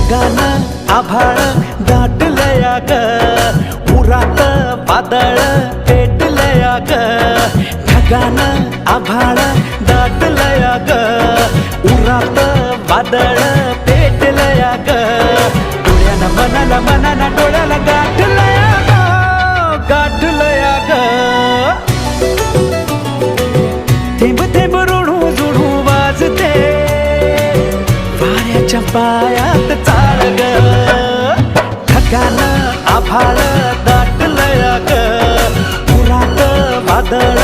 ढगान आभाळ दाटलया ग, उरात वादळ पेटलया ग. ढगान आभाळ दाटलया ग, उरात वादळ पेटलया ग. डोळ्यानं मनाला मनाला डोळ्याला गाठलया ग, गाठलया ग. थेंब थेंब ऋणू जुणू वाजते वाऱ्याच्या पायात चाळ ग. ढगान आभाळ दाटलया ग, उरात वादळ